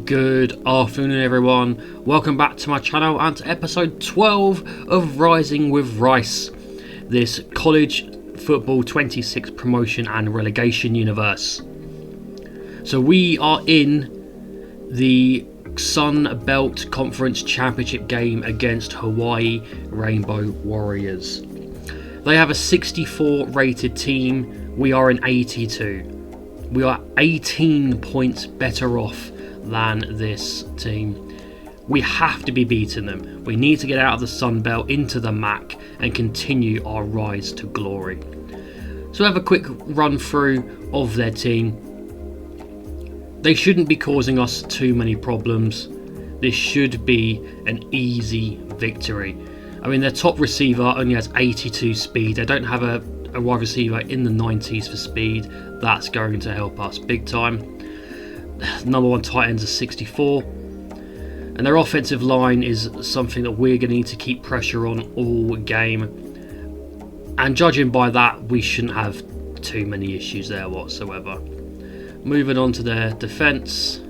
Good afternoon everyone, welcome back to my channel and to episode 12 of Rising with Rice, this college football 26 promotion and relegation universe. So we are in the Sun Belt Conference Championship game against Hawaii Rainbow Warriors. They have a 64 rated team, we are an 82. We are 18 points better off than this team. We have to be beating them. We need to get out of the Sun Belt into the MAC and continue our rise to glory. So have a quick run through of their team. They shouldn't be causing us too many problems. This should be an easy victory. I mean, their top receiver only has 82 speed. They don't have a wide receiver in the 90s for speed. That's going to help us big time. Number one tight ends are 64. And their offensive line is something that we're going to need to keep pressure on all game. And judging by that, we shouldn't have too many issues there whatsoever. Moving on to their defence.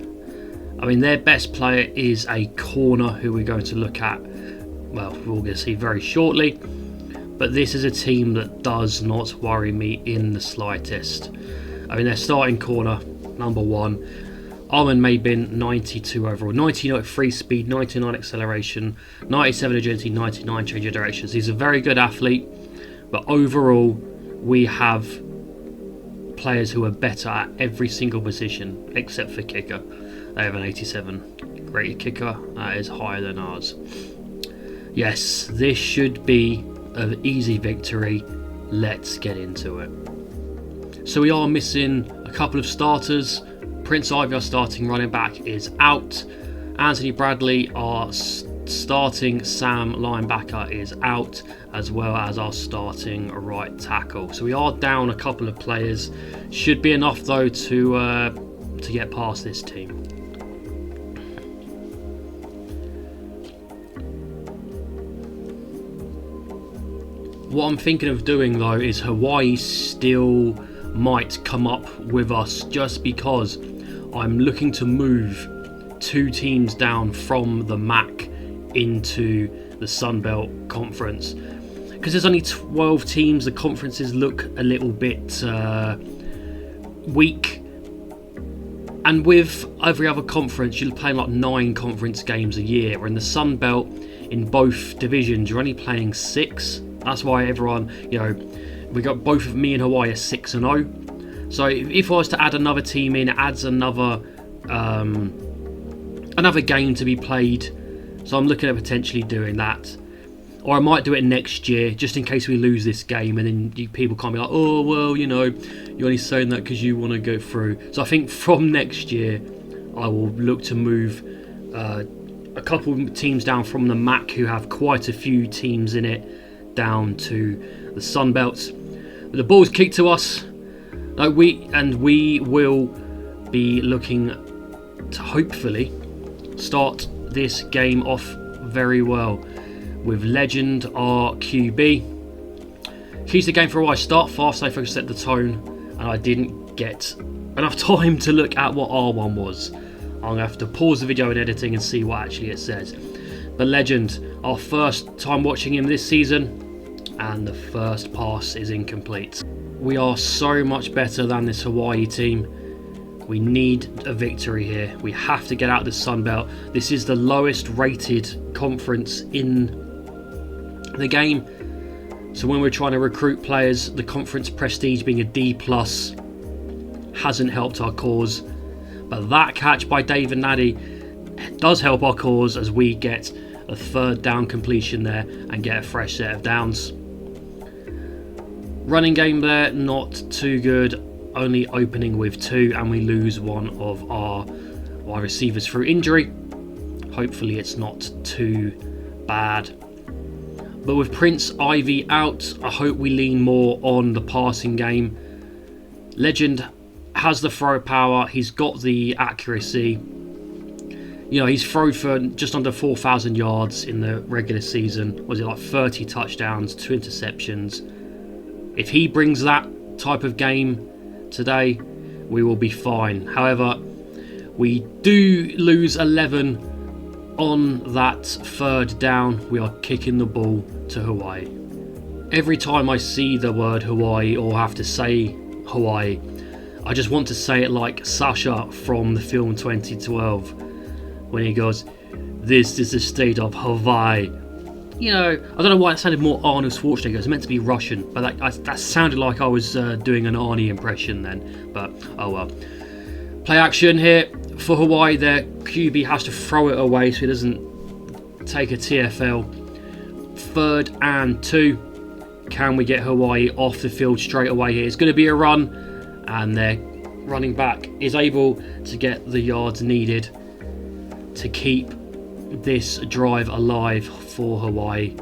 I mean, their best player is a corner who we're going to look at. Well, we're going to see very shortly. But this is a team that does not worry me in the slightest. I mean, their starting corner, number one, Armin Maybin, 92 overall, 99 free speed, 99 acceleration, 97 agility, 99 change of directions. He's a very good athlete, but overall, we have players who are better at every single position except for kicker. They have an 87 rated kicker, that is higher than ours. Yes, this should be an easy victory. Let's get into it. So we are missing a couple of starters. Prince Ivy, our starting running back, is out. Anthony Bradley, our starting Sam linebacker, is out, as well as our starting right tackle. So we are down a couple of players. Should be enough though to get past this team. What I'm thinking of doing though is Hawaii still might come up with us, just because I'm looking to move two teams down from the MAC into the Sun Belt Conference. Because there's only 12 teams, the conferences look a little bit weak. And with every other conference, you're playing like 9 conference games a year. Where in the Sun Belt, in both divisions, you're only playing 6. That's why everyone, we got both of me and Hawaii are 6-0. So if I was to add another team in, it adds another game to be played. So I'm looking at potentially doing that. Or I might do it next year, just in case we lose this game, and then people can't be like, oh, well, you're only saying that because you want to go through. So I think from next year, I will look to move a couple of teams down from the MAC who have quite a few teams in it down to the Sun Belt. The ball's kicked to us. We will be looking to hopefully start this game off very well with Legend, our QB. Keys to the game for a while. Start fast, stay focused, set the tone, and I didn't get enough time to look at what R1 was. I'm going to have to pause the video in editing and see what actually it says. But Legend, our first time watching him this season, and the first pass is incomplete. We are so much better than this Hawaii team. We need a victory here. We have to get out of the Sun Belt. This is the lowest rated conference in the game. So when we're trying to recruit players, the conference prestige being a D+ hasn't helped our cause. But that catch by David Naddy does help our cause as we get a third down completion there and get a fresh set of downs. Running game there, not too good, only opening with 2, and we lose one of our wide receivers through injury. Hopefully it's not too bad. But with Prince Ivy out, I hope we lean more on the passing game. Legend has the throw power, he's got the accuracy. He's thrown for just under 4,000 yards in the regular season. Was it like 30 touchdowns, 2 interceptions? If he brings that type of game today, we will be fine. However, We do lose 11 on that third down. We are kicking the ball to Hawaii. Every time I see the word Hawaii or have to say Hawaii, I just want to say it like Sasha from the film 2012 when he goes, "This is the state of Hawaii." You know, I don't know why it sounded more Arnold Schwarzenegger. It was meant to be Russian, but that sounded like I was doing an Arnie impression then. But oh well. Play action here for Hawaii. Their QB has to throw it away so he doesn't take a TFL. 3rd and 2. Can we get Hawaii off the field straight away here? It's going to be a run, and their running back is able to get the yards needed to keep this drive alive for Hawaii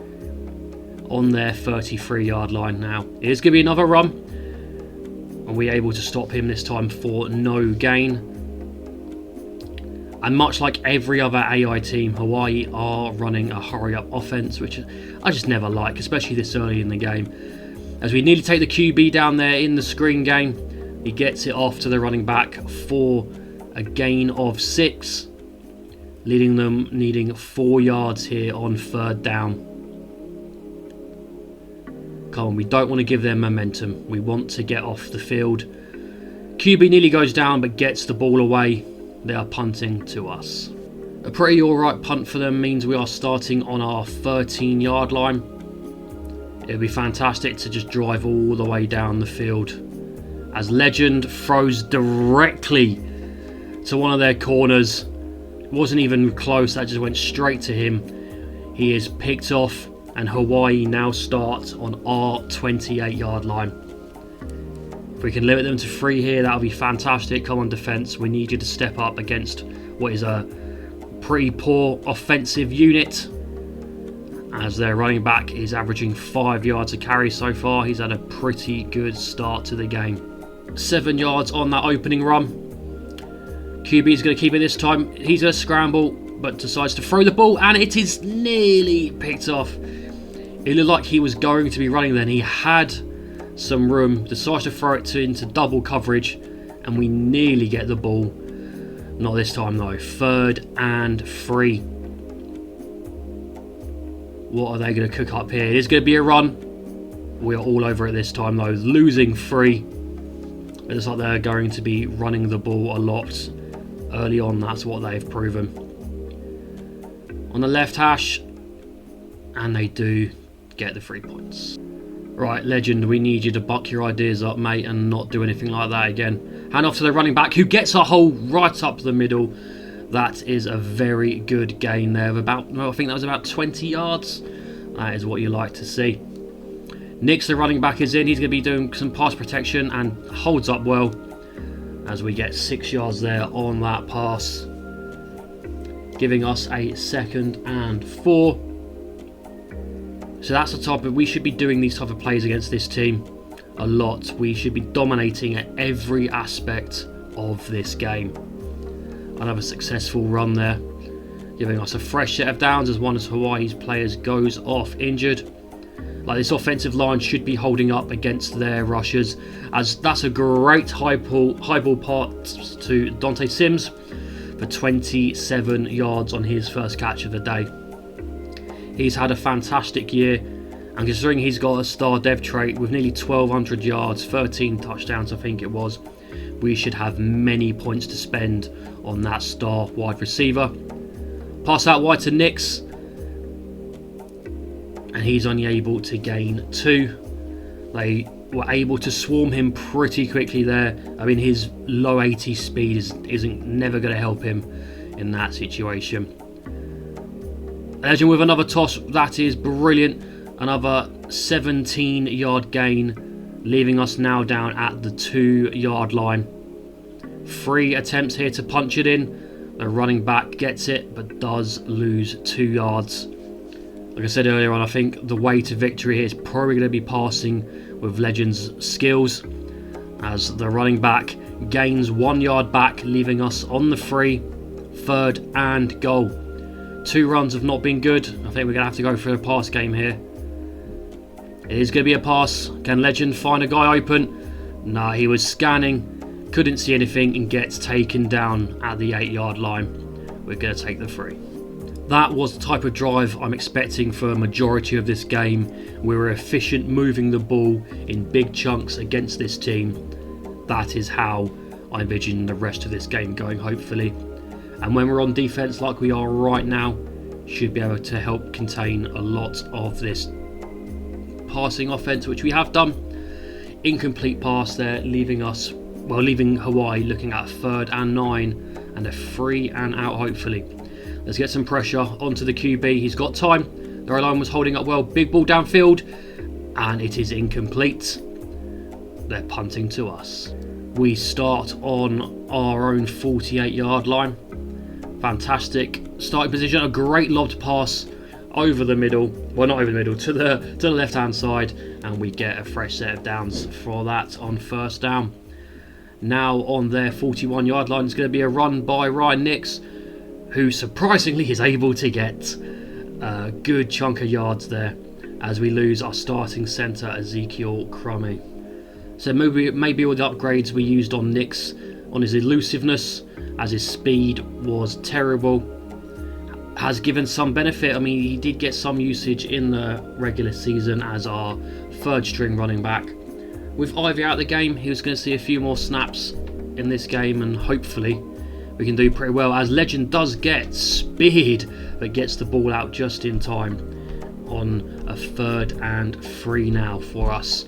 on their 33-yard line now. It is going to be another run, and we're able to stop him this time for no gain. And much like every other AI team, Hawaii are running a hurry-up offense, which I just never like, especially this early in the game. As we nearly take the QB down there in the screen game, he gets it off to the running back for a gain of 6, leading them needing 4 yards here on 3rd down. Come on, we don't want to give them momentum. We want to get off the field. QB nearly goes down but gets the ball away. They are punting to us. A pretty alright punt for them means we are starting on our 13-yard line. It would be fantastic to just drive all the way down the field. As Legend throws directly to one of their corners. It wasn't even close, that just went straight to him. He is picked off, and Hawaii now starts on our 28-yard line. If we can limit them to 3 here, that would be fantastic. Come on, defence, we need you to step up against what is a pretty poor offensive unit, as their running back is averaging 5 yards a carry so far. He's had a pretty good start to the game. 7 yards on that opening run. QB is going to keep it this time. He's going to scramble, but decides to throw the ball, and it is nearly picked off. It looked like he was going to be running then. He had some room, decides to throw it into double coverage, and we nearly get the ball. Not this time though. 3rd and 3. What are they going to cook up here? It is going to be a run. We are all over it this time though, losing 3. It looks like they're going to be running the ball a lot early on. That's what they've proven. On the left hash, and they do get the 3 points. Right, Legend, we need you to buck your ideas up, mate, and not do anything like that again. Hand off to the running back, who gets a hole right up the middle. That is a very good gain there of about, well, I think that was about 20 yards. That is what you like to see. Nix, the running back, is in. He's going to be doing some pass protection and holds up well as we get 6 yards there on that pass, giving us a 2nd and 4. So that's the type of, we should be doing these type of plays against this team a lot. We should be dominating at every aspect of this game. Another successful run there, giving us a fresh set of downs as one of Hawaii's players goes off injured. Like, this offensive line should be holding up against their rushers, as that's a great high ball pass to Dante Sims for 27 yards on his first catch of the day. He's had a fantastic year, and considering he's got a star dev trait with nearly 1,200 yards, 13 touchdowns I think it was, we should have many points to spend on that star wide receiver. Pass out wide to Nix, and he's only able to gain 2. They were able to swarm him pretty quickly there. I mean, his low 80 speed isn't never going to help him in that situation. Legend with another toss, that is brilliant. Another 17-yard gain, leaving us now down at the 2-yard line. 3 attempts here to punch it in. The running back gets it, but does lose 2 yards. Like I said earlier on, I think the way to victory here is probably going to be passing with Legend's skills, as the running back gains 1 yard back, leaving us on the 3, 3rd and goal. 2 runs have not been good. I think we're going to have to go for a pass game here. It is going to be a pass. Can Legend find a guy open? No, he was scanning. couldn't see anything and gets taken down at the 8-yard line. We're going to take the free. That was the type of drive I'm expecting for a majority of this game. We were efficient moving the ball in big chunks against this team. That is how I envision the rest of this game going, hopefully. And when we're on defense like we are right now, should be able to help contain a lot of this passing offense, which we have done. Incomplete pass there, leaving Hawaii looking at 3rd and 9 and a 3 and out, hopefully. Let's get some pressure onto the QB. He's got time. Their line was holding up well. Big ball downfield, and it is incomplete. They're punting to us. We start on our own 48-yard line. Fantastic starting position. A great lobbed pass over the middle. Well, not over the middle, to the left-hand side, and we get a fresh set of downs for that on 1st down. Now on their 41-yard line is going to be a run by Ryan Nix, who surprisingly is able to get a good chunk of yards there as we lose our starting centre, Ezekiel Crummy. So maybe all the upgrades we used on Nix, on his elusiveness, as his speed was terrible, has given some benefit. I mean, he did get some usage in the regular season as our 3rd string running back. With Ivy out of the game, he was going to see a few more snaps in this game, and hopefully we can do pretty well, as Legend does get speed but gets the ball out just in time on a 3rd and 3 now for us.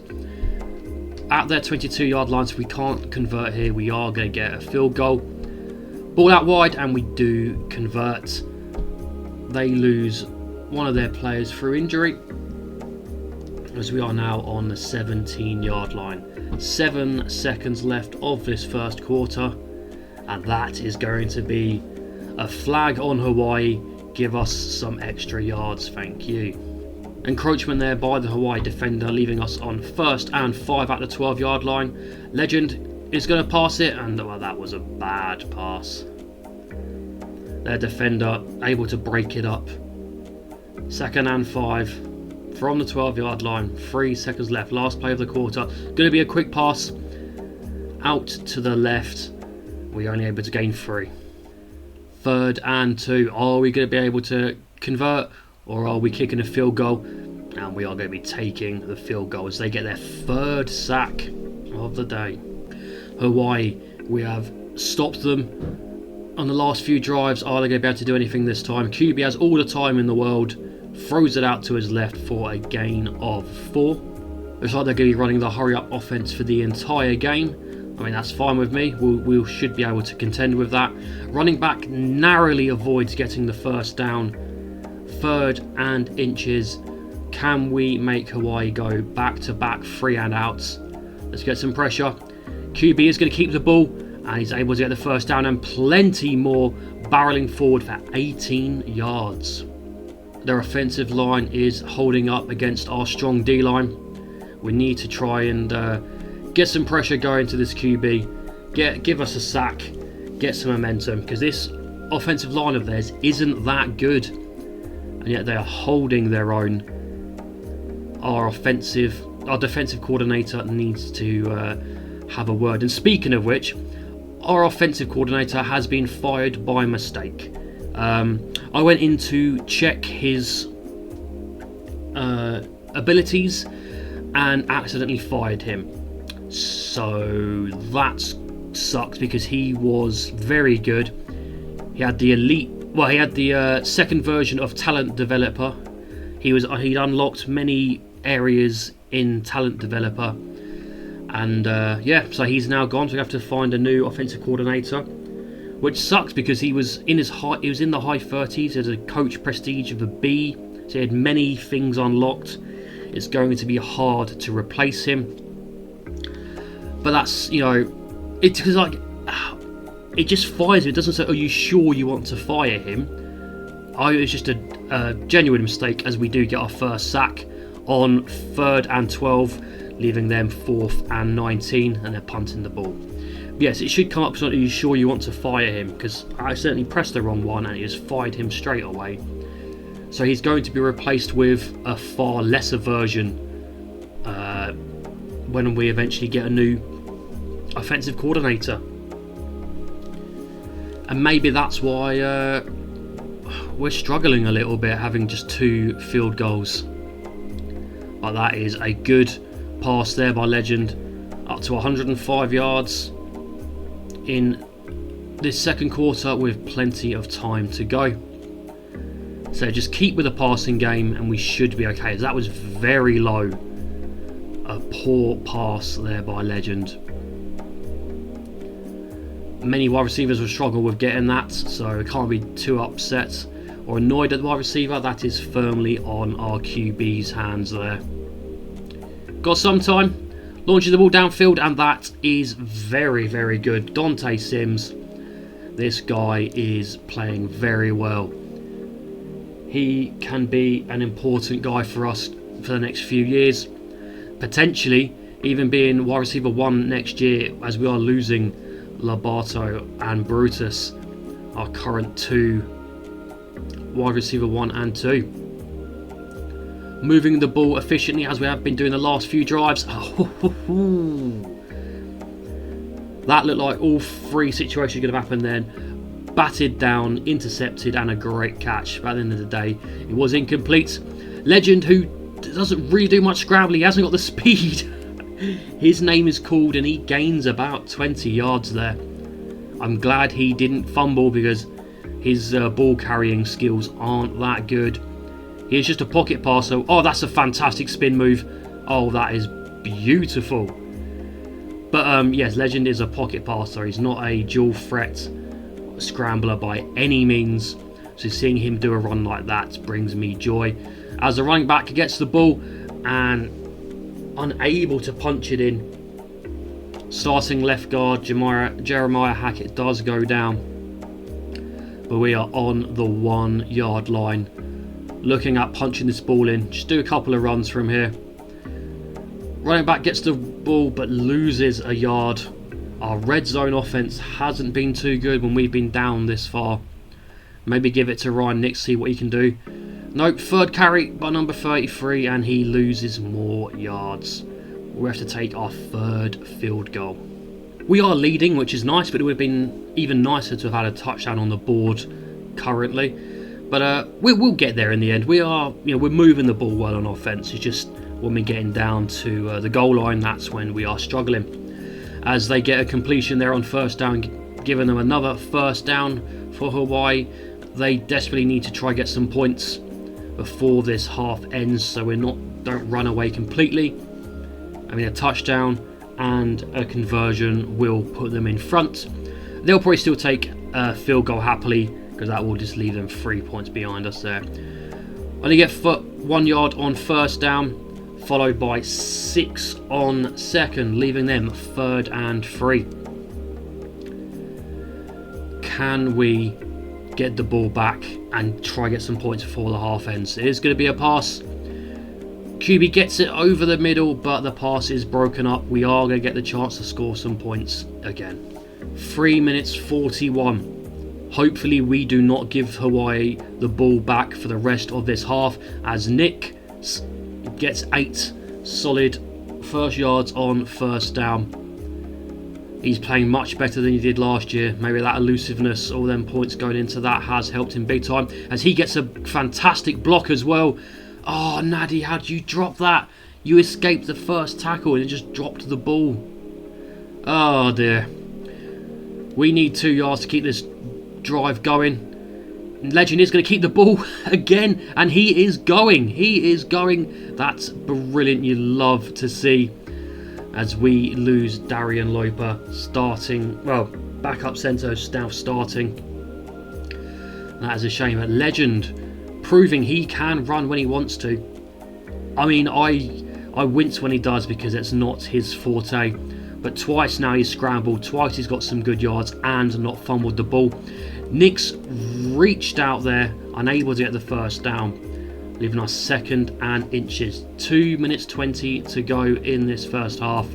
At their 22-yard line, so we can't convert here. We are going to get a field goal. Ball out wide, and we do convert. They lose one of their players through injury, as we are now on the 17-yard line. 7 seconds left of this first quarter, and that is going to be a flag on Hawaii. Give us some extra yards, thank you. Encroachment there by the Hawaii defender, leaving us on 1st and 5 at the 12-yard line. Legend is going to pass it, and well, that was a bad pass. Their defender able to break it up. 2nd and 5 from the 12-yard line. 3 seconds left, last play of the quarter. Going to be a quick pass out to the left. We're only able to gain 3. 3rd and 2. Are we going to be able to convert, or are we kicking a field goal? And we are going to be taking the field goal as they get their 3rd sack of the day. Hawaii, we have stopped them on the last few drives. Are they going to be able to do anything this time? QB has all the time in the world, throws it out to his left for a gain of 4. Looks like they're going to be running the hurry-up offense for the entire game. I mean, that's fine with me. We should be able to contend with that. Running back narrowly avoids getting the 1st down. 3rd and inches. Can we make Hawaii go back-to-back 3 and outs? Let's get some pressure. QB is going to keep the ball, and he's able to get the 1st down and plenty more, barreling forward for 18 yards. Their offensive line is holding up against our strong D-line. We need to try and get some pressure going to this QB. Give us a sack. Get some momentum, because this offensive line of theirs isn't that good. And yet they are holding their own. Our defensive coordinator needs to have a word. And speaking of which, our offensive coordinator has been fired by mistake. I went in to check his abilities and accidentally fired him. So that sucks, because he was very good. He had the elite, well, he had the 2nd version of Talent Developer. He'd unlocked many areas in Talent Developer, and so he's now gone. So we have to find a new offensive coordinator, which sucks because he was in the high 30s. As a coach prestige of a B, so he had many things unlocked. It's going to be hard to replace him. But that's, it's because it just fires him. It doesn't say, "Are you sure you want to fire him?" It's just a genuine mistake, as we do get our 1st sack on 3rd and 12, leaving them 4th and 19, and they're punting the ball. Yes, it should come up. So, "Are you sure you want to fire him?" Because I certainly pressed the wrong one, and it just fired him straight away. So he's going to be replaced with a far lesser version when we eventually get a new offensive coordinator. And maybe that's why we're struggling a little bit, having just 2 field goals. But that is a good pass there by Legend, up to 105 yards in this second quarter with plenty of time to go. So just keep with the passing game and we should be okay. That was very low. A poor pass there by Legend. Many wide receivers will struggle with getting that, so we can't be too upset or annoyed at the wide receiver. That is firmly on our QB's hands there. Got some time, launching the ball downfield, and that is very, very good. Dante Sims, this guy is playing very well. He can be an important guy for us for the next few years, potentially even being wide receiver 1 next year, as we are losing Labato and Brutus, our current 2 wide receiver 1 and 2. Moving the ball efficiently as we have been doing the last few drives. That looked like all 3 situations could have happened then. Batted down, intercepted, and a great catch. But at the end of the day, it was incomplete. Legend, who doesn't really do much scrambling, he hasn't got the speed. His name is called and he gains about 20 yards there. I'm glad he didn't fumble because his ball carrying skills aren't that good. He is just a pocket passer. Oh, that's a fantastic spin move. Oh, that is beautiful. But yes, Legend is a pocket passer. He's not a dual threat scrambler by any means. So seeing him do a run like that brings me joy. As the running back gets the ball and unable to punch it in, starting left guard Jeremiah Hackett does go down. But we are on the 1 yard line. Looking at punching this ball in. Just do a couple of runs from here. Running back gets the ball but loses a yard. Our red zone offense hasn't been too good when we've been down this far. Maybe give it to Ryan Nix, see what he can do. Nope, 3rd carry by number 33 and he loses more yards. We have to take our 3rd field goal. We are leading, which is nice, but it would have been even nicer to have had a touchdown on the board currently. But we'll get there in the end. We're moving the ball well on offense. It's just when we're getting down to the goal line, that's when we are struggling. As they get a completion there on 1st down, giving them another 1st down for Hawaii. They desperately need to try get some points before this half ends, so don't run away completely. I mean, a touchdown and a conversion will put them in front. They'll probably still take a field goal happily, because that will just leave them 3 points behind us there. Only get 1 yard on 1st down, followed by 6 on 2nd, leaving them 3rd and 3. Can we get the ball back and try get some points before the half ends? It is going to be a pass. QB gets it over the middle, but the pass is broken up. We are going to get the chance to score some points again. 3 minutes 41. Hopefully we do not give Hawaii the ball back for the rest of this half, as Nick gets 8 solid 1st yards on 1st down. He's playing much better than he did last year. Maybe that elusiveness, all them points going into that has helped him big time, as he gets a fantastic block as well. Oh, Nadi, how did you drop that? You escaped the 1st tackle and just dropped the ball. Oh dear. We need 2 yards to keep this drive going. Legend is going to keep the ball again, and he is going. That's brilliant. You love to see, as we lose Darian Loper starting, backup centre now starting. That is a shame. But Legend proving he can run when he wants to. I mean, I wince when he does because it's not his forte. But twice now he's scrambled, twice he's got some good yards and not fumbled the ball. Nick's reached out there, unable to get the 1st down, leaving us 2nd and inches. 2 minutes 20 to go in this 1st half.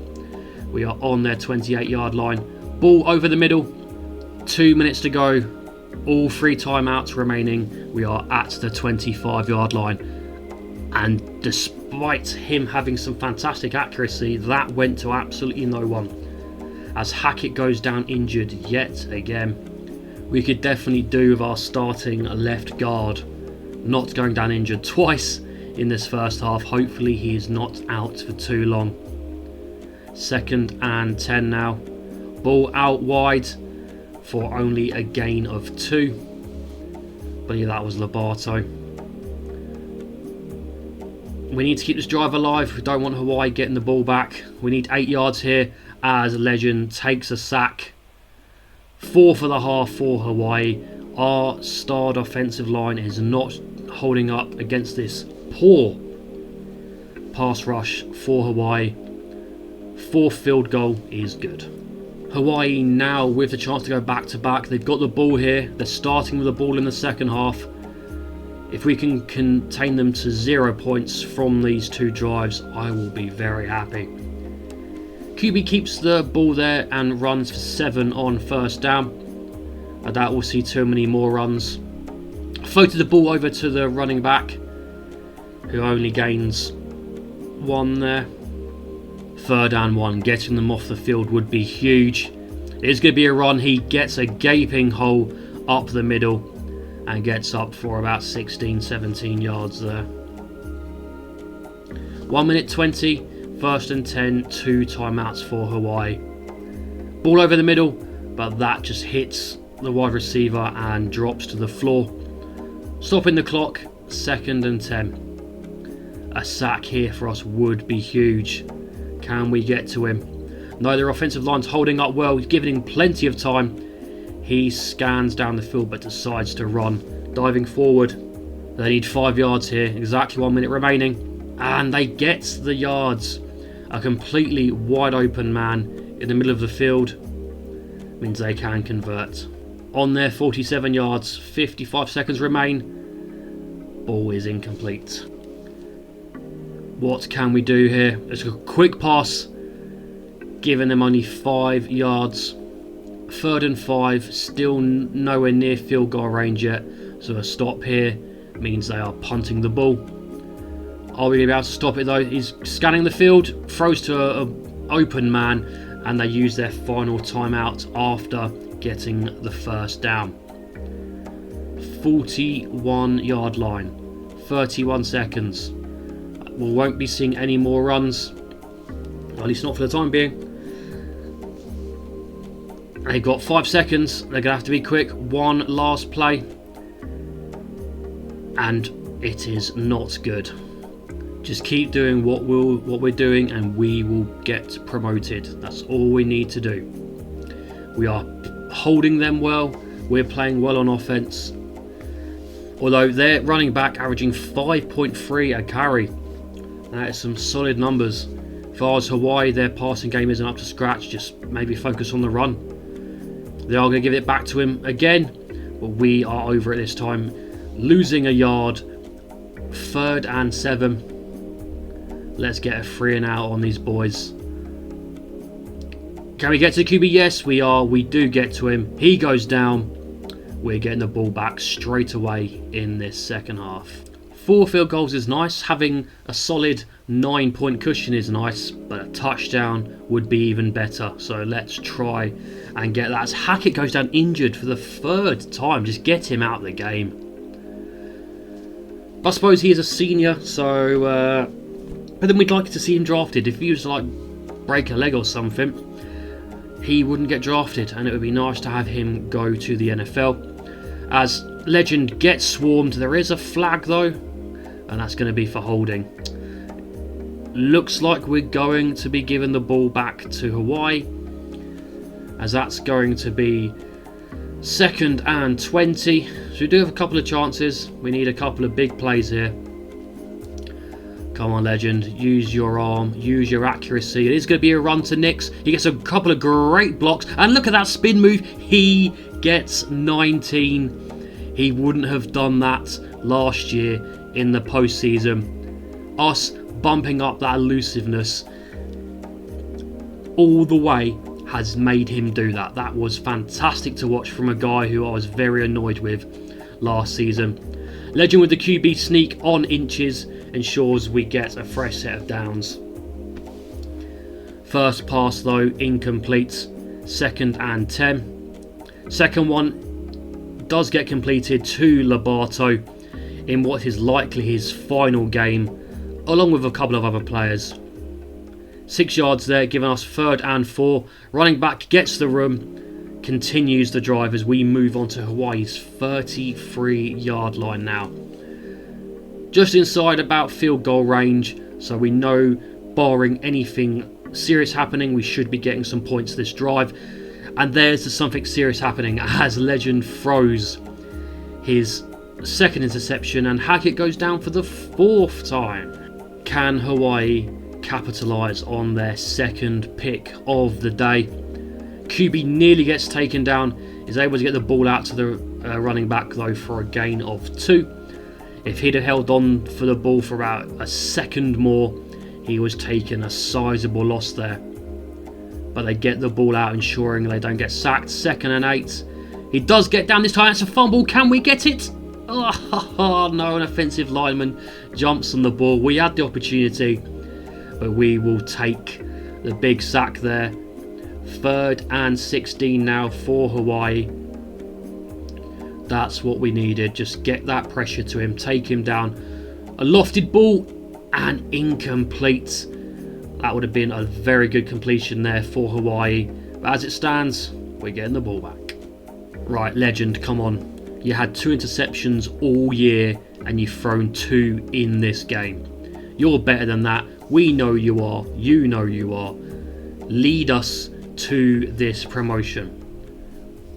We are on their 28 yard line. Ball over the middle, 2 minutes to go. All 3 timeouts remaining. We are at the 25 yard line. And despite him having some fantastic accuracy, that went to absolutely no one. as Hackett goes down injured yet again. We could definitely do with our starting left guard not going down injured twice in this first half. Hopefully he is not out for too long. 2nd and 10 now. Ball out wide for only a gain of 2. I believe that was Lobato. We need to keep this drive alive. We don't want Hawaii getting the ball back. We need 8 yards here as Legend takes a sack. 4 for the half for Hawaii. Our starred offensive line is not holding up against this poor pass rush for Hawaii. 4th field goal is good. Hawaii now with the chance to go back to back. They've got the ball here. They're starting with the ball in the second half. If we can contain them to 0 points from these 2 drives, I will be very happy. QB keeps the ball there and runs for 7 on first down. I doubt we'll see too many more runs. Floated the ball over to the running back, who only gains 1 there. 3rd and 1. Getting them off the field would be huge. It's going to be a run. He gets a gaping hole up the middle and gets up for about 16-17 yards there. 1 minute 20. 1st and 10. 2 timeouts for Hawaii. Ball over the middle, but that just hits the wide receiver and drops to the floor. Stopping the clock. 2nd and 10. A sack here for us would be huge. Can we get to him? No, their offensive line's holding up well. He's giving him plenty of time. He scans down the field but decides to run. Diving forward. They need 5 yards here. Exactly 1 minute remaining. And they get the yards. A completely wide open man in the middle of the field means they can convert. On their 47 yards. 55 seconds remain. Ball is incomplete. What can we do here? It's a quick pass, giving them only 5 yards. 3rd and 5, still nowhere near field goal range yet. So a stop here means they are punting the ball. Are we going to be able to stop it though? He's scanning the field, throws to an open man, and they use their final timeout after getting the first down. 41 yard line, 31 seconds. We won't be seeing any more runs, at least not for the time being. They've got 5 seconds. They're going to have to be quick. 1 last play, and it is not good. Just keep doing what we're doing, and we will get promoted. That's all we need to do. We are holding them well. We're playing well on offense. Although they're running back averaging 5.3 a carry. That is some solid numbers. As far as Hawaii, their passing game isn't up to scratch. Just maybe focus on the run. They are going to give it back to him again, but we are over it this time. Losing a yard. 3rd and 7. Let's get a 3 and out on these boys. Can we get to the QB? Yes, we are. We do get to him. He goes down. We're getting the ball back straight away in this second half. 4 field goals is nice. Having a solid 9-point cushion is nice, but a touchdown would be even better. So let's try and get that. As Hackett goes down injured for the 3rd time, just get him out of the game. But I suppose he is a senior, so but then we'd like to see him drafted. If he was to like break a leg or something, he wouldn't get drafted, and it would be nice to have him go to the NFL. As Legend gets swarmed, there is a flag though, and that's going to be for holding. Looks like we're going to be giving the ball back to Hawaii, as that's going to be 2nd and 20. So we do have a couple of chances. We need a couple of big plays here. Come on, Legend. Use your arm. Use your accuracy. It is going to be a run to Nix. He gets a couple of great blocks. And look at that spin move. He gets 19. He wouldn't have done that last year in the postseason. Us bumping up that elusiveness all the way has made him do that. That was fantastic to watch from a guy who I was very annoyed with last season. Legend with the QB sneak on inches ensures we get a fresh set of downs. First pass though, incomplete. 2nd and 10. Second one does get completed to Lobato in what is likely his final game, along with a couple of other players. 6 yards there, giving us 3rd and 4. Running back gets the room, continues the drive as we move on to Hawaii's 33-yard line now. Just inside about field goal range, so we know, barring anything serious happening, we should be getting some points this drive. And there's something serious happening as Legend throws his 2nd interception and Hackett goes down for the 4th time. Can Hawaii capitalise on their 2nd pick of the day? QB nearly gets taken down, is able to get the ball out to the running back though for a gain of 2. If he'd have held on for the ball for about a second more, he was taking a sizable loss there. But they get the ball out, ensuring they don't get sacked. 2nd and 8. He does get down this time. It's a fumble. Can we get it? Oh no, an offensive lineman jumps on the ball. We had the opportunity, but we will take the big sack there. 3rd and 16 now for Hawaii. That's what we needed. Just get that pressure to him, take him down. A lofted ball and incomplete. That would have been a very good completion there for Hawaii. But as it stands, we're getting the ball back. Right, Legend, come on. You had 2 interceptions all year and you've thrown 2 in this game. You're better than that. We know you are. You know you are. Lead us to this promotion.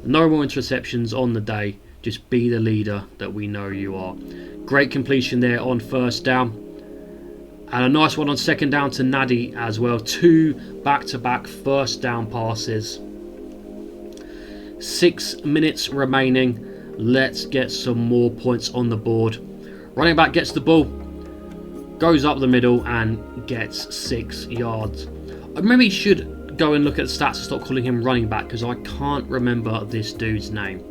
No more interceptions on the day. Just be the leader that we know you are. Great completion there on 1st down. And a nice one on 2nd down to Nadi as well. 2 back-to-back 1st down passes. 6 minutes remaining. Let's get some more points on the board. Running back gets the ball, goes up the middle and gets 6 yards. I maybe should go and look at the stats and stop calling him running back because I can't remember this dude's name.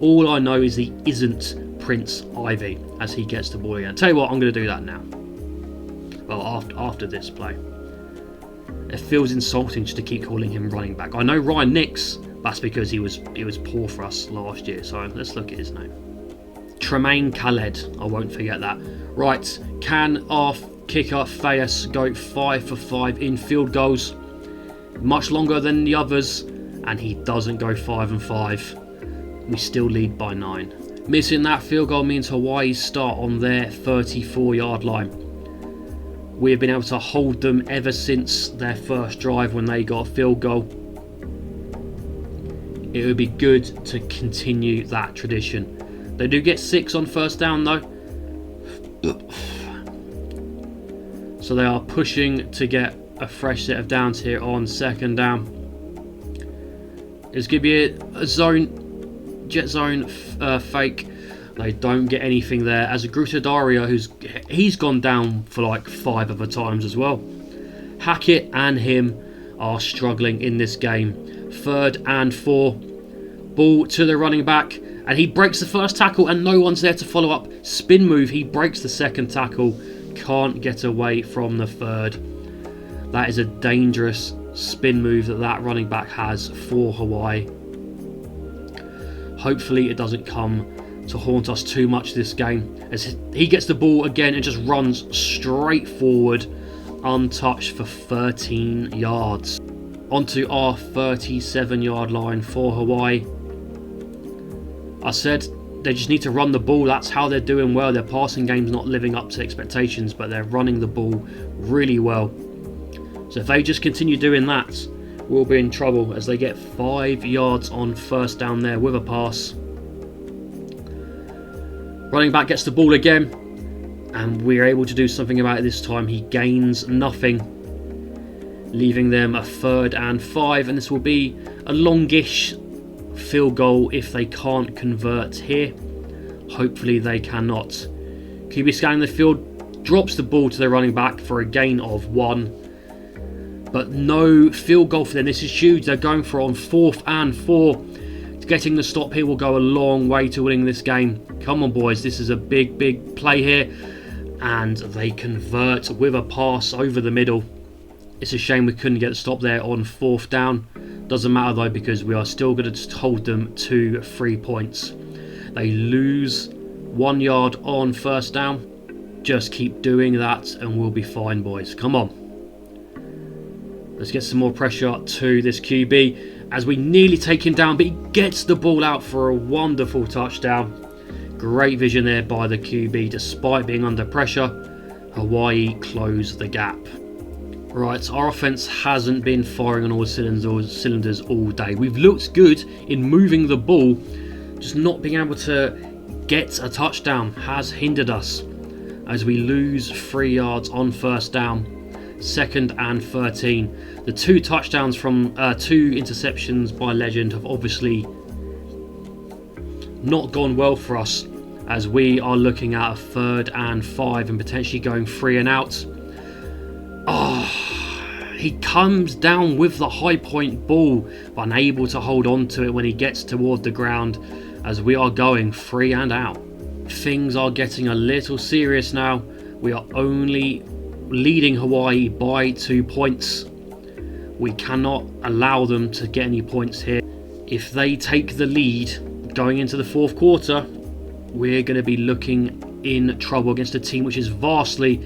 All I know is he isn't Prince Ivy as he gets the ball again. Tell you what, I'm going to do that now. Well, after this play. It feels insulting just to keep calling him running back. I know Ryan Nix, that's because he was poor for us last year. So let's look at his name. Tremaine Khaled, I won't forget that. Right, can our kicker Fayas go 5 for 5 in field goals? Much longer than the others, and he doesn't go 5 and 5. We still lead by 9. Missing that field goal means Hawaii start on their 34-yard line. We have been able to hold them ever since their first drive when they got a field goal. It would be good to continue that tradition. They do get 6 on 1st down though. So they are pushing to get a fresh set of downs here on 2nd down. It's going to be a jet zone fake. They don't get anything there. As a Grutadaria, he's gone down for like 5 other times as well. Hackett and him are struggling in this game. 3rd and 4. Ball to the running back. And he breaks the 1st tackle and no one's there to follow up. Spin move. He breaks the 2nd tackle. Can't get away from the 3rd. That is a dangerous spin move that running back has for Hawaii. Hopefully it doesn't come to haunt us too much this game, as he gets the ball again and just runs straight forward untouched for 13 yards. Onto our 37-yard line for Hawaii. I said they just need to run the ball. That's how they're doing well. Their passing game's not living up to expectations, but they're running the ball really well. So if they just continue doing that, we'll be in trouble as they get 5 yards on 1st down there with a pass. Running back gets the ball again, and we're able to do something about it this time. He gains nothing, leaving them a 3rd and 5, and this will be a longish field goal if they can't convert here. Hopefully they cannot. QB scanning the field, drops the ball to the running back for a gain of 1, but no field goal for them. This is huge. They're going for on 4th and 4. Getting the stop here will go a long way to winning this game. Come on, boys. This is a big play here. And they convert with a pass over the middle. It's a shame we couldn't get the stop there on 4th down. Doesn't matter though, because we are still going to hold them to 3 points. They lose 1 yard on first down. Just keep doing that and we'll be fine, boys. Come on. Let's get some more pressure to this QB as we nearly take him down, but he gets the ball out for a wonderful touchdown. Great vision there by the QB despite being under pressure. Hawaii close the gap. Right, our offense hasn't been firing on all cylinders all day. We've looked good in moving the ball, just not being able to get a touchdown has hindered us as we lose 3 yards on first down. 2nd and 13. The 2 touchdowns from 2 interceptions by Legend have obviously not gone well for us, as we are looking at a 3rd and 5 and potentially going 3 and out. He comes down with the high point ball, but unable to hold on to it when he gets toward the ground, as we are going 3 and out. Things are getting a little serious now. We are only leading Hawaii by 2 points. We cannot allow them to get any points here. If they take the lead going into the 4th quarter, we're going to be looking in trouble against a team which is vastly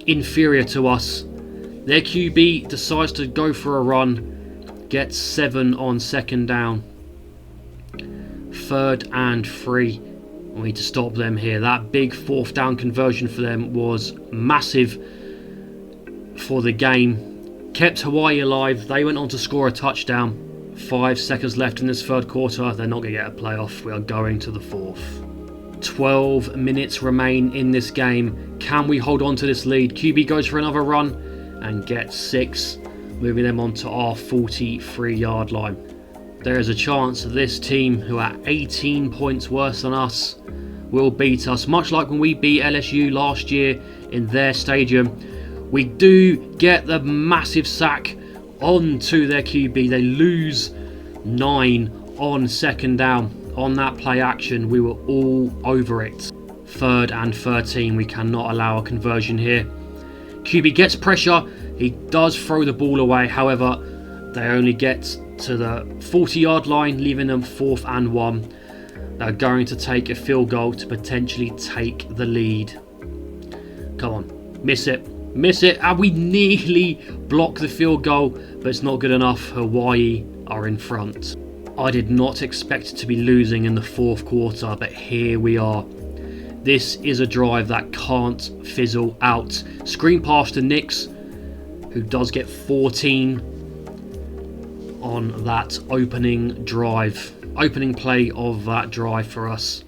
inferior to us. Their QB decides to go for a run, gets 7 on 2nd down. 3rd and 3. We need to stop them here. That big 4th down conversion for them was massive for the game. Kept Hawaii alive. They went on to score a touchdown. 5 seconds left in this 3rd quarter. They're not going to get a playoff. We are going to the 4th. 12 minutes remain in this game. Can we hold on to this lead? QB goes for another run and gets 6, moving them onto our 43-yard line. There is a chance that this team, who are 18 points worse than us, will beat us, much like when we beat LSU last year in their stadium. We do get the massive sack onto their QB. They lose 9 on 2nd down. On that play action, we were all over it. 3rd and 13. We cannot allow a conversion here. QB gets pressure. He does throw the ball away. However, they only get to the 40-yard line, leaving them 4th and 1. They're going to take a field goal to potentially take the lead. Come on, miss it, and we nearly block the field goal, but it's not good enough. Hawaii are in front. I did not expect to be losing in the 4th quarter, but here we are. This is a drive that can't fizzle out. Screen pass to Nix, who does get 14 on that opening play of that drive for us.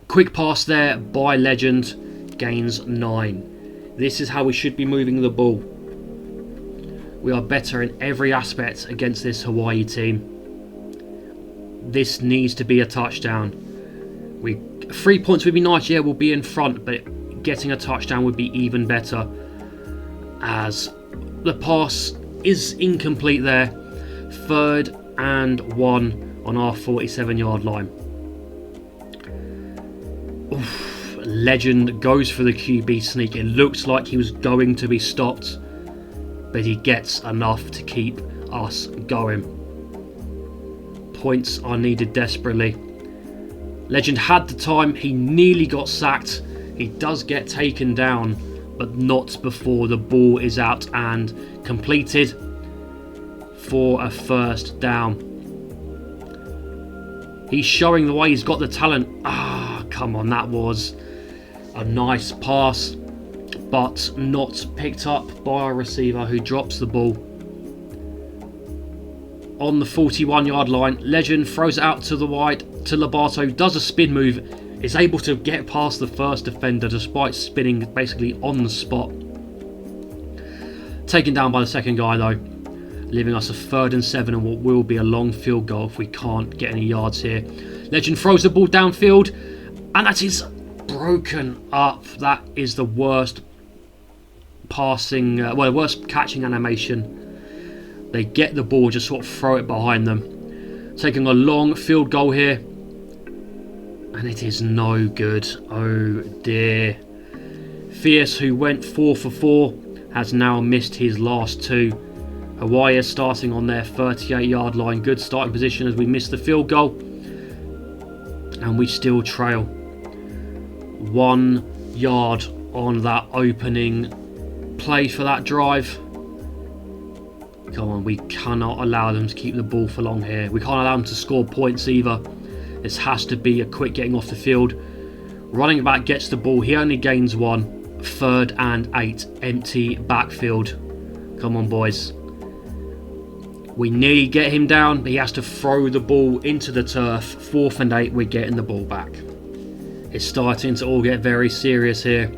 Quick pass there by Legend, gains 9. This is how we should be moving the ball. We are better in every aspect against this Hawaii team. This needs to be a touchdown. 3 points would be nice, yeah, we'll be in front, but getting a touchdown would be even better, as the pass is incomplete there. 3rd and 1 on our 47-yard line. Oof. Legend goes for the QB sneak. It looks like he was going to be stopped, but he gets enough to keep us going. Points are needed desperately. Legend had the time. He nearly got sacked. He does get taken down, but not before the ball is out and completed for a 1st down. He's showing the way. He's got the talent. Come on, that was a nice pass, but not picked up by our receiver, who drops the ball. On the 41-yard line, Legend throws it out to the wide to Lobato, does a spin move, is able to get past the first defender despite spinning basically on the spot. Taken down by the 2nd guy though, leaving us a 3rd and 7 and what will be a long field goal if we can't get any yards here. Legend throws the ball downfield, and that is broken up. That is the worst worst catching animation. They get the ball, just sort of throw it behind them. Taking a long field goal here, and it is no good. Oh dear. Fierce, who went 4 for 4, has now missed his last 2. Hawai'i is starting on their 38-yard line. Good starting position as we miss the field goal. And we still trail. 1 yard on that opening play for that drive. Come on, we cannot allow them to keep the ball for long here. We can't allow them to score points either. This has to be a quick getting off the field. Running back gets the ball. He only gains 1. 3rd and 8. Empty backfield. Come on, boys. We nearly get him down, but he has to throw the ball into the turf. 4th and 8. We're getting the ball back. It's starting to all get very serious here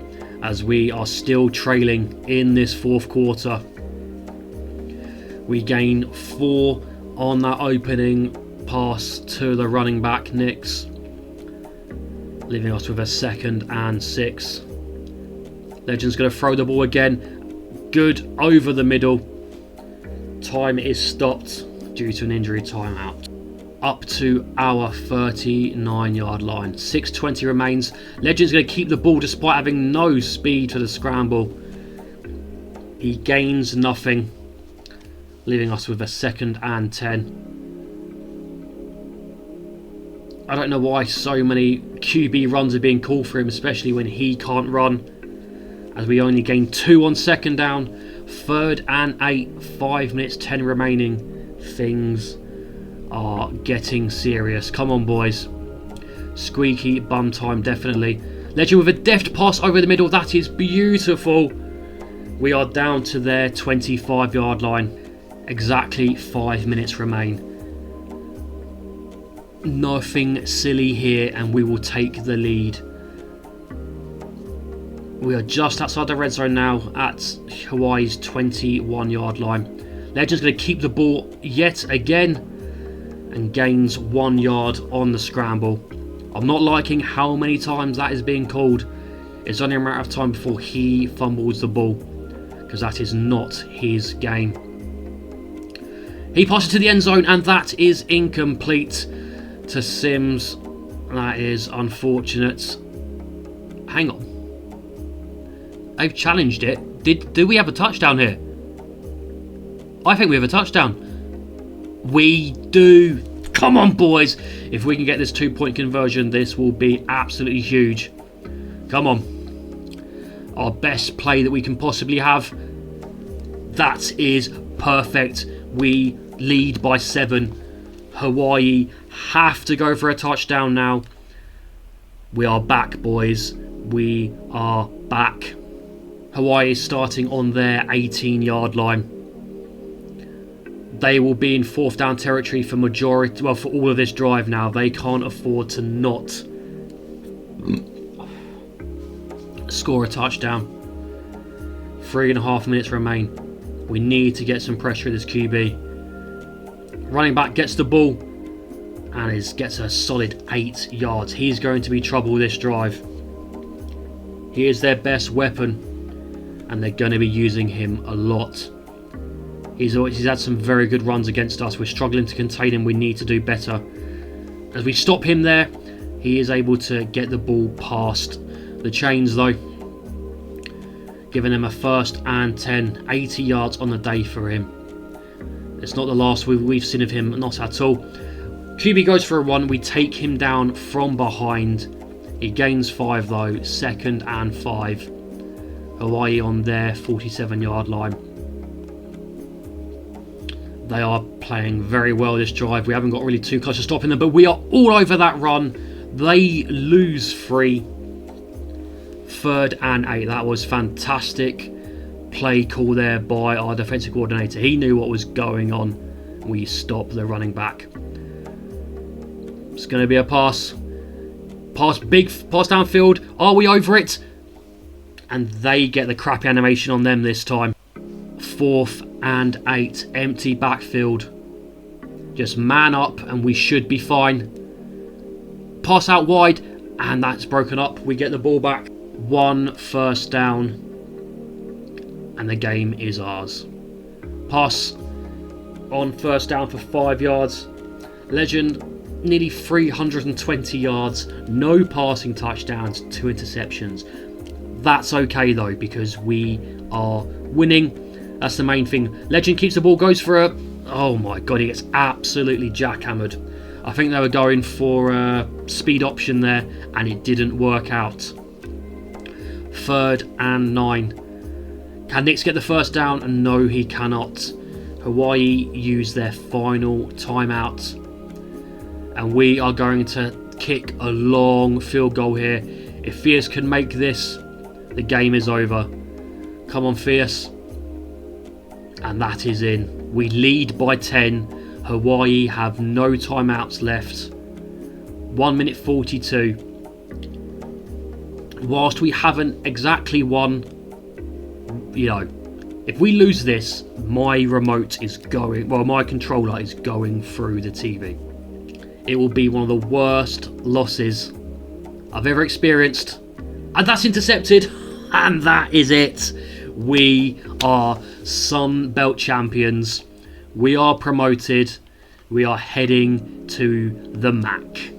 as we are still trailing in this 4th quarter. We gain 4 on that opening pass to the running back, Nix, leaving us with a 2nd and 6. Legend's going to throw the ball again. Good over the middle. Time is stopped due to an injury timeout. Up to our 39-yard line. 6:20 remains. Legend's going to keep the ball despite having no speed for the scramble. He gains nothing, leaving us with a 2nd and 10. I don't know why so many QB runs are being called for him, especially when he can't run, as we only gain 2 on 2nd down. 3rd and 8, 5 minutes 10 remaining. Things are getting serious. Come on, boys. Squeaky bum time, definitely. Legend with a deft pass over the middle. That is beautiful. We are down to their 25-yard line. Exactly 5 minutes remain. Nothing silly here, and we will take the lead. We are just outside the red zone now at Hawaii's 21-yard line. Legend's going to keep the ball yet again and gains 1 yard on the scramble. I'm not liking how many times that is being called. It's only a matter of time before he fumbles the ball, because that is not his game. He passes to the end zone, and that is incomplete to Sims. That is unfortunate. Hang on. They've challenged it. Do we have a touchdown here? I think we have a touchdown. We do. Come on, boys. If we can get this 2-point conversion, this will be absolutely huge. Come on. Our best play that we can possibly have. That is perfect. We lead by 7. Hawai'i have to go for a touchdown now. We are back, boys. We are back. Hawai'i is starting on their 18-yard line. They will be in 4th down territory for for all of this drive now. They can't afford to not score a touchdown. 3.5 minutes remain. We need to get some pressure at this QB. Running back gets the ball and gets a solid 8 yards. He's going to be trouble this drive. He is their best weapon, and they're going to be using him a lot. He's had some very good runs against us. We're struggling to contain him. We need to do better. As we stop him there, he is able to get the ball past the chains though, giving him a 1st and 10. 80 yards on the day for him. It's not the last we've seen of him, not at all. QB goes for a run. We take him down from behind. He gains 5 though. 2nd and 5. Hawai'i on their 47-yard line. They are playing very well this drive. We haven't got really too close to stopping them, but we are all over that run. They lose 3. 3rd and 8. That was fantastic play call there by our defensive coordinator. He knew what was going on. We stop the running back. It's going to be a pass. Big pass downfield. Are we over it? And they get the crappy animation on them this time. 4th and 8. Empty backfield. Just man up and we should be fine. Pass out wide and that's broken up. We get the ball back. 1 first down and the game is ours. Pass on 1st down for 5 yards. Legend nearly 320 yards. No passing touchdowns, 2 interceptions. That's okay though, because we are winning. That's the main thing. Legend keeps the ball, goes for a... Oh my god, he gets absolutely jackhammered. I think they were going for a speed option there, and it didn't work out. 3rd and 9. Can Knicks get the first down? And no, he cannot. Hawaii use their final timeout. And we are going to kick a long field goal here. If Fierce can make this, the game is over. Come on, Fierce. And that is in. We lead by 10. Hawaii have no timeouts left. 1 minute 42. Whilst we haven't exactly won, you know, if we lose this, my remote is going, well, my controller is going through the TV. It will be one of the worst losses I've ever experienced. And that's intercepted. And that is it. We are Sun Belt champions. We are promoted. We are heading to the MAC.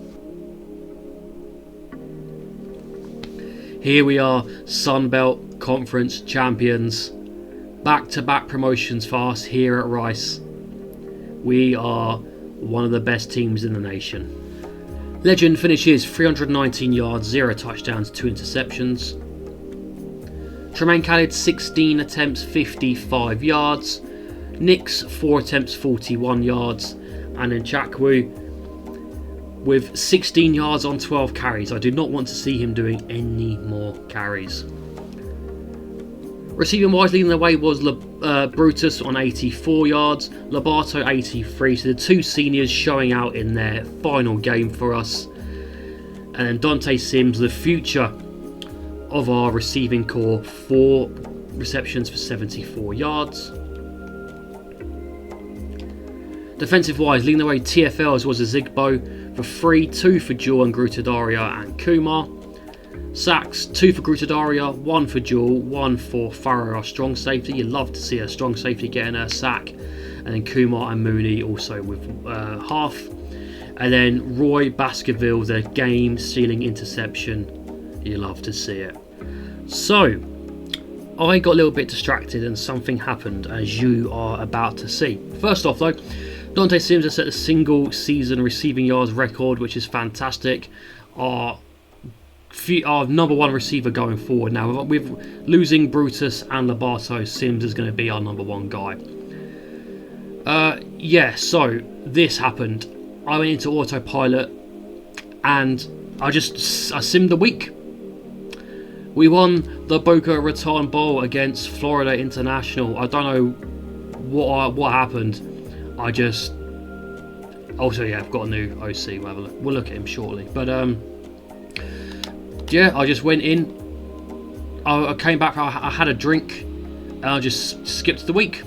Here we are, Sun Belt Conference champions. Back-to-back promotions for us here at Rice. We are one of the best teams in the nation. Legend finishes 319 yards, 0 touchdowns, 2 interceptions. Tremaine Khalid 16 attempts, 55 yards. Knicks 4 attempts, 41 yards. And then Chakwu with 16 yards on 12 carries. I do not want to see him doing any more carries. Receiving wise, leading the way was Brutus on 84 yards, Lobato 83. So the two seniors showing out in their final game for us. And then Dante Sims, the future of our receiving core, 4 receptions for 74 yards. Defensive wise, leading the way TFLs was a Zigbo for 3, 2 for Jewel and Grutadaria and Kumar. Sacks, 2 for Grutadaria, 1 for Jewel, 1 for Farrow, our strong safety. You love to see a strong safety getting a sack. And then Kumar and Mooney also with half. And then Roy Baskerville, the game-stealing interception. You love to see it. So, I got a little bit distracted and something happened, as you are about to see. First off though, Dante Sims has set a single season receiving yards record, which is fantastic. Our number one receiver going forward now. With losing Brutus and Lobato, Sims is going to be our number one guy. So this happened. I went into autopilot and I simmed the week. We won the Boca Raton Bowl against Florida International. I don't know what happened. I've got a new OC. We'll look at him shortly. But I just went in. I came back. I had a drink, and I just skipped the week.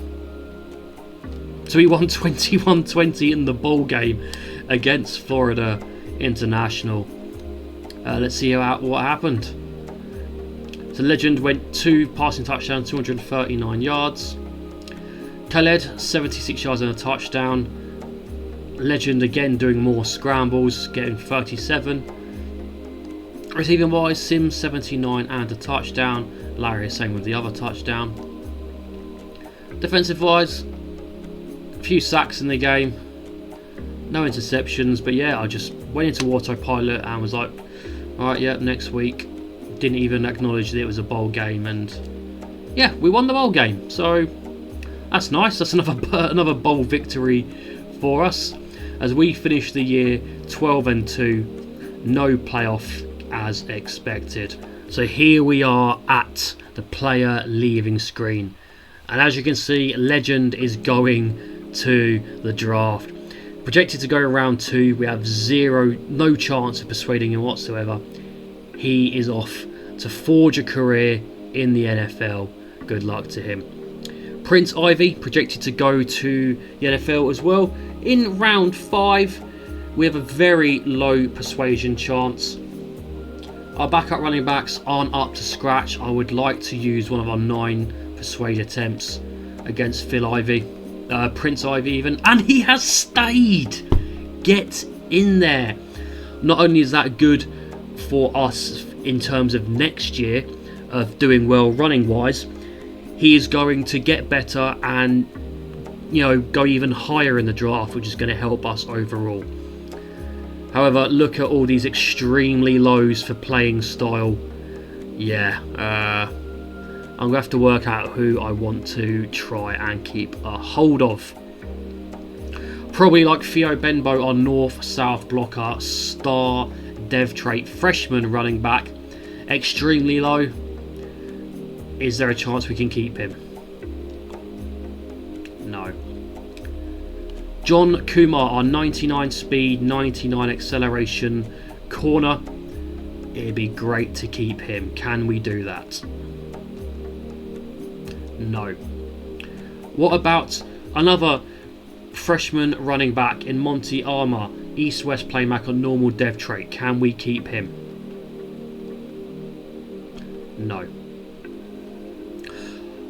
So we won 21-20 in the bowl game against Florida International. Let's see what happened. So Legend went 2 passing touchdowns, 239 yards. Khaled 76 yards and a touchdown. Legend again doing more scrambles, getting 37. Receiving wise, Sims 79 and a touchdown. Larry is same with the other touchdown. Defensive wise, a few sacks in the game, no interceptions, but I just went into autopilot and was like, alright, next week. Didn't even acknowledge that it was a bowl game, and we won the bowl game, so that's nice. That's another bowl victory for us as we finish the year 12-2, no playoff as expected. So here we are at the player leaving screen, and as you can see, Legend is going to the draft. Projected to go round 2. We have no chance of persuading him whatsoever. He is off to forge a career in the NFL. Good luck to him. Prince Ivy projected to go to the NFL as well. In round 5, we have a very low persuasion chance. Our backup running backs aren't up to scratch. I would like to use one of our 9 persuade attempts against Prince Ivy even, and he has stayed. Get in there. Not only is that good for us in terms of next year of doing well running wise, he is going to get better and, you know, go even higher in the draft, which is going to help us overall. However, look at all these extremely lows for playing style. Yeah, I'm going to have to work out who I want to try and keep a hold of. Probably like Theo Benbow, our north-south blocker, star dev trait freshman running back. Extremely low. Is there a chance we can keep him? No. John Kumar, our 99 speed, 99 acceleration corner. It'd be great to keep him. Can we do that? No. What about another freshman running back in Monty Armour, east-west playmaker, normal dev trait? Can we keep him? No.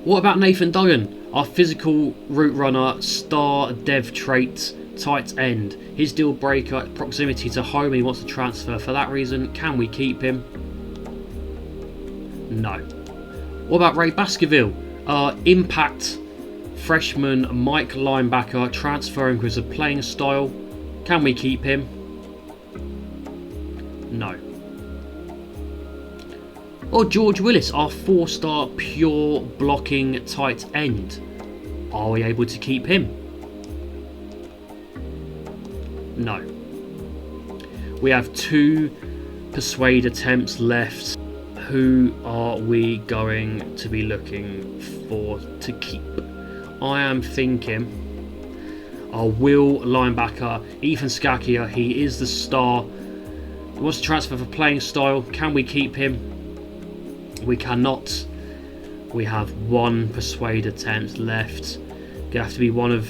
What about Nathan Duggan, our physical route runner, star dev trait, tight end? His deal breaker, proximity to home, he wants to transfer for that reason. Can we keep him? No. What about Ray Baskerville, our impact freshman Mike linebacker, transferring because of playing style? Can we keep him? No. Or George Willis, our 4-star pure blocking tight end. Are we able to keep him? No. We have 2 persuade attempts left. Who are we going to be looking for to keep? I am thinking our will linebacker, Ethan Skakia. He is the star. He wants to transfer for playing style. Can we keep him? We cannot. We have 1 persuade attempt left. Gonna have to be one of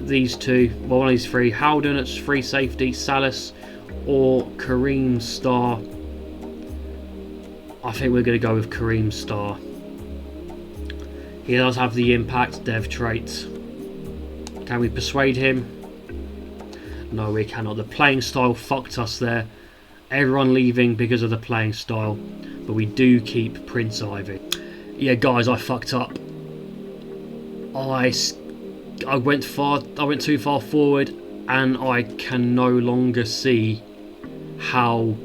these 2. Well, one of these 3. Howden at free safety, Salas or Kareem Starr. I think we're going to go with Kareem Starr. He does have the impact dev trait. Can we persuade him? No, we cannot. The playing style fucked us there. Everyone leaving because of the playing style. But we do keep Prince Ivy. Yeah, guys, I fucked up. I went too far forward, and I can no longer see how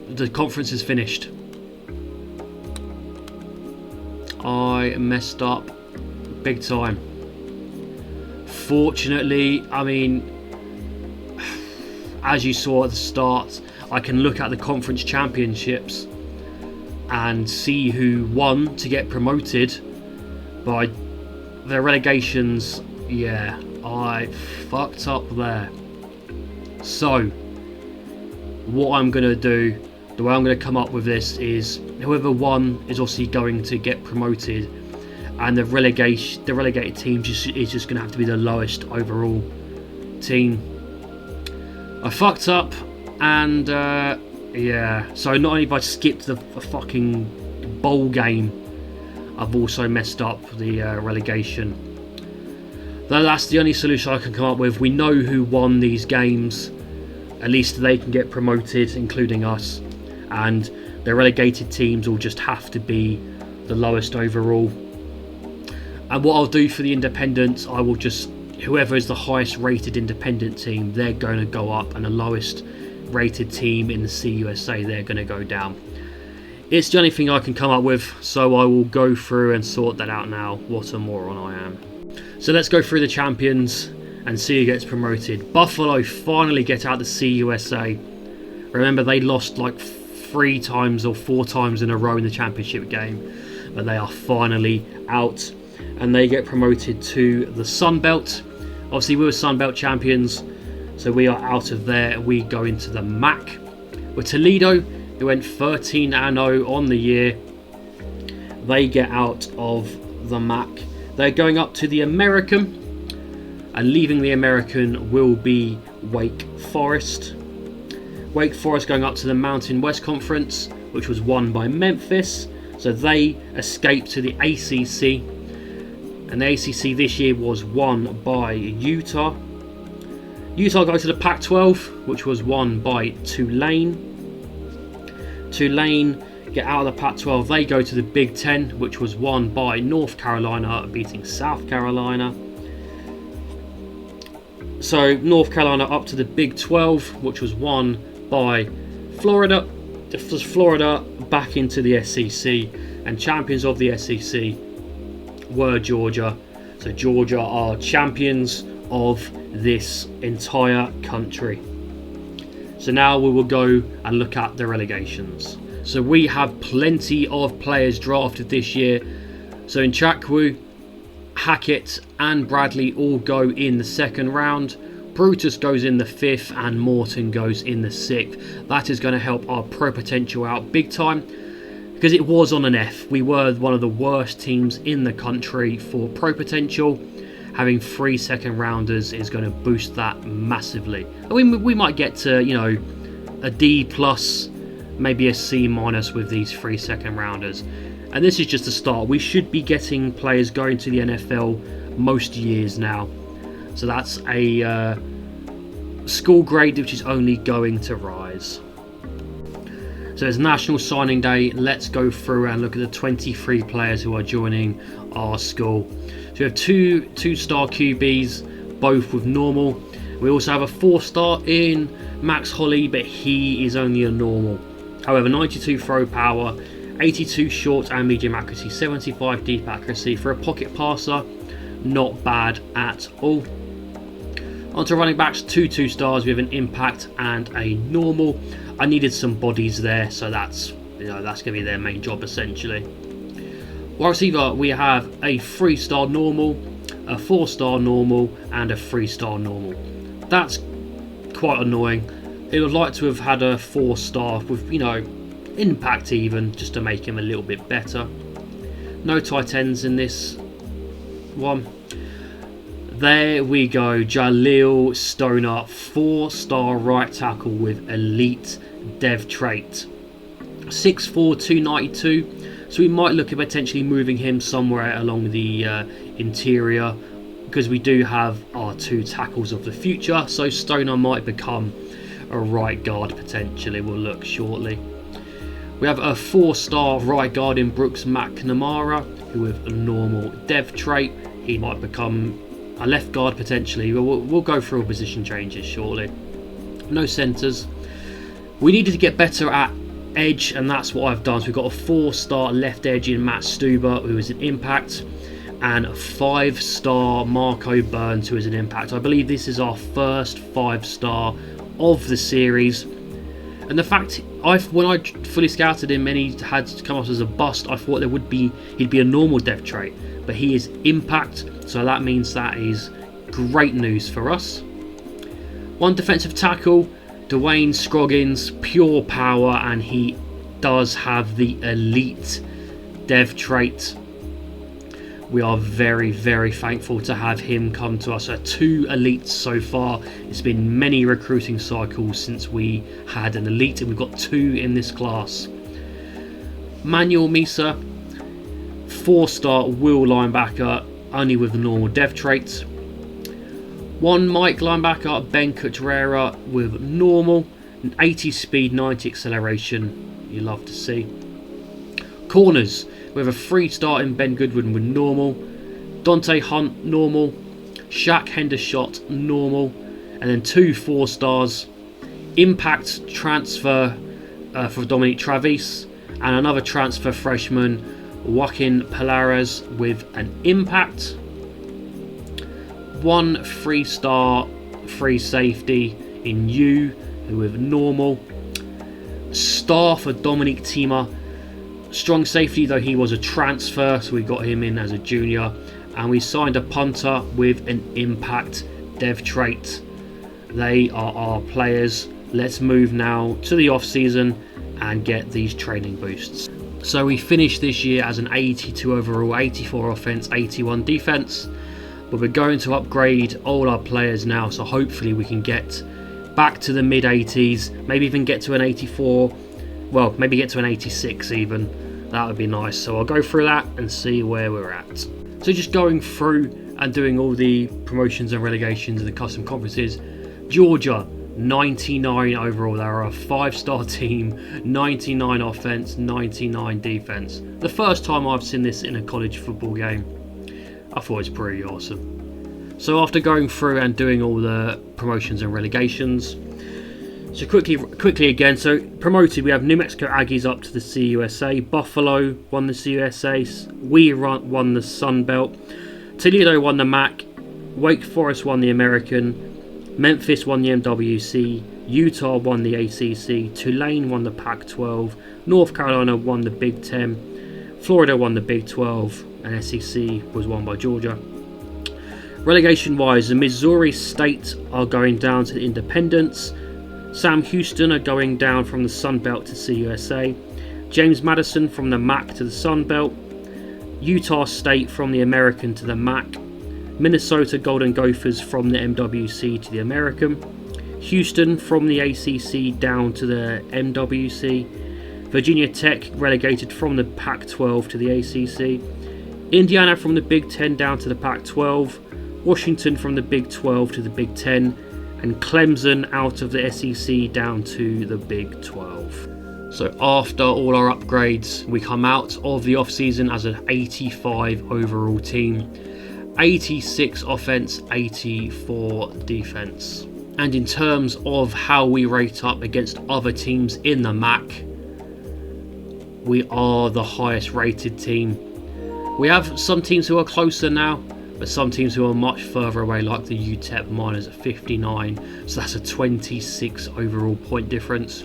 the conference is finished. I messed up big time. Fortunately, I mean, as you saw at the start, I can look at the conference championships and see who won to get promoted. By the relegations, yeah, I fucked up there. So what I'm going to do, the way I'm going to come up with this is whoever won is obviously going to get promoted, and the relegated team is just going to have to be the lowest overall team. I fucked up, and yeah, so not only have I skipped the fucking bowl game, I've also messed up the relegation. That's the only solution I can come up with. We know who won these games. At least they can get promoted, including us. And the relegated teams will just have to be the lowest overall. And what I'll do for the independents, I will just, whoever is the highest rated independent team, they're going to go up, and the lowest rated team in the CUSA, they're going to go down. It's the only thing I can come up with, so I will go through and sort that out now. What a moron I am. So let's go through the champions and see who gets promoted. Buffalo finally get out the CUSA. Remember, they lost like 3 times or 4 times in a row in the championship game, but they are finally out, and they get promoted to the Sun Belt. Obviously, we were Sun Belt champions, so we are out of there. We go into the MAC with Toledo, who went 13-0 on the year. They get out of the MAC. They're going up to the American, and leaving the American will be Wake Forest. Wake Forest going up to the Mountain West Conference, which was won by Memphis. So they escaped to the ACC. And the ACC this year was won by Utah. Utah go to the Pac-12, which was won by Tulane. Tulane get out of the Pac-12. They go to the Big Ten, which was won by North Carolina beating South Carolina. So North Carolina up to the Big 12, which was won by Florida. This was Florida back into the SEC, and champions of the SEC were Georgia. So Georgia are champions of this entire country. So now we will go and look at the relegations. So we have plenty of players drafted this year. So in Chakwu, Hackett and Bradley all go in the second round. Brutus goes in the 5th and Morton goes in the 6th. That is going to help our pro potential out big time, because it was on an F. We were one of the worst teams in the country for pro potential. Having 3 second rounders is going to boost that massively. I mean, we might get to, you know, a D plus, maybe a C minus with these 3 second rounders. And this is just a start. We should be getting players going to the NFL most years now. So that's a school grade which is only going to rise. So it's National Signing Day. Let's go through and look at the 23 players who are joining our school. So we have two 2-star QBs, both with normal. We also have a 4-star in Max Holly, but he is only a normal. However, 92 throw power, 82 short and medium accuracy, 75 deep accuracy for a pocket passer. Not bad at all. Onto running backs, 2 stars with an impact and a normal. I needed some bodies there, so that's going to be their main job essentially. Wide receiver, we have a 3-star normal, a 4-star normal, and a 3-star normal. That's quite annoying. I would like to have had a 4-star with, you know, impact even, just to make him a little bit better. No tight ends in this one. There we go, Jaleel Stoner, 4-star right tackle with elite dev trait. 6'4", 292. So we might look at potentially moving him somewhere along the interior, because we do have our 2 tackles of the future. So Stoner might become a right guard potentially. We'll look shortly. We have a 4-star right guard in Brooks McNamara, who with a normal dev trait. He might become a left guard potentially. We'll go through position changes shortly. No centres. We needed to get better at edge, and that's what I've done. So we've got a 4-star left edge in Matt Stuber, who is an impact, and a 5-star Marco Burns, who is an impact. I believe this is our first 5-star of the series. And the fact, when I fully scouted him and he had come off as a bust, I thought he'd be a normal dev trait, but he is impact, so that means that is great news for us. 1 defensive tackle, Dwayne Scroggins, pure power, and he does have the elite dev trait. We are very, very thankful to have him come to us. 2 elites so far. It's been many recruiting cycles since we had an elite, and we've got 2 in this class. Manuel Misa, 4-star will linebacker, only with the normal dev traits. 1 Mike linebacker, Ben Cutrera with normal, 80 speed, 90 acceleration. You love to see. Corners, we have a 3-star in Ben Goodwin with normal, Dante Hunt normal, Shaq Hendershot normal, and then 2 4-stars. Impact transfer for Dominic Travis, and another transfer freshman, Joaquin Palares with an impact. 1 3-star free safety in U with normal. Star for Dominic Tima, strong safety, though he was a transfer, so we got him in as a junior. And we signed a punter with an impact dev trait. They are our players. Let's move now to the off season and get these training boosts. So we finished this year as an 82 overall, 84 offense, 81 defense. But we're going to upgrade all our players now, so hopefully we can get back to the mid 80s, maybe even get to an 84, well, maybe get to an 86 even. That would be nice. So I'll go through that and see where we're at. So just going through and doing all the promotions and relegations and the custom conferences. Georgia, 99 overall. They are a 5-star team, 99 offense, 99 defense. The first time I've seen this in a college football game. I thought it was pretty awesome. So after going through and doing all the promotions and relegations, so quickly again, so promoted, we have New Mexico Aggies up to the CUSA, Buffalo won the CUSA, we won the Sun Belt, Toledo won the MAC, Wake Forest won the American, Memphis won the MWC, Utah won the ACC, Tulane won the Pac-12, North Carolina won the Big Ten, Florida won the Big 12, and SEC was won by Georgia. Relegation wise, the Missouri State are going down to the Independents, Sam Houston are going down from the Sun Belt to CUSA, James Madison from the MAC to the Sun Belt, Utah State from the American to the MAC, Minnesota Golden Gophers from the MWC to the American, Houston from the ACC down to the MWC, Virginia Tech relegated from the Pac-12 to the ACC, Indiana from the Big Ten down to the Pac-12, Washington from the Big 12 to the Big 10, and Clemson out of the SEC down to the Big 12. So after all our upgrades, we come out of the off-season as an 85 overall team, 86 offense, 84 defense. And in terms of how we rate up against other teams in the MAC, we are the highest rated team. We have some teams who are closer now, but some teams who are much further away, like the UTEP Miners at 59, so that's a 26 overall point difference.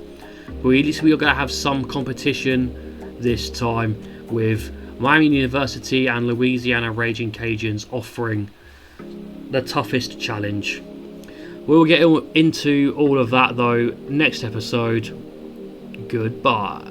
But at least we are going to have some competition this time, with Miami University and Louisiana Raging Cajuns offering the toughest challenge. We'll get into all of that though next episode. Goodbye.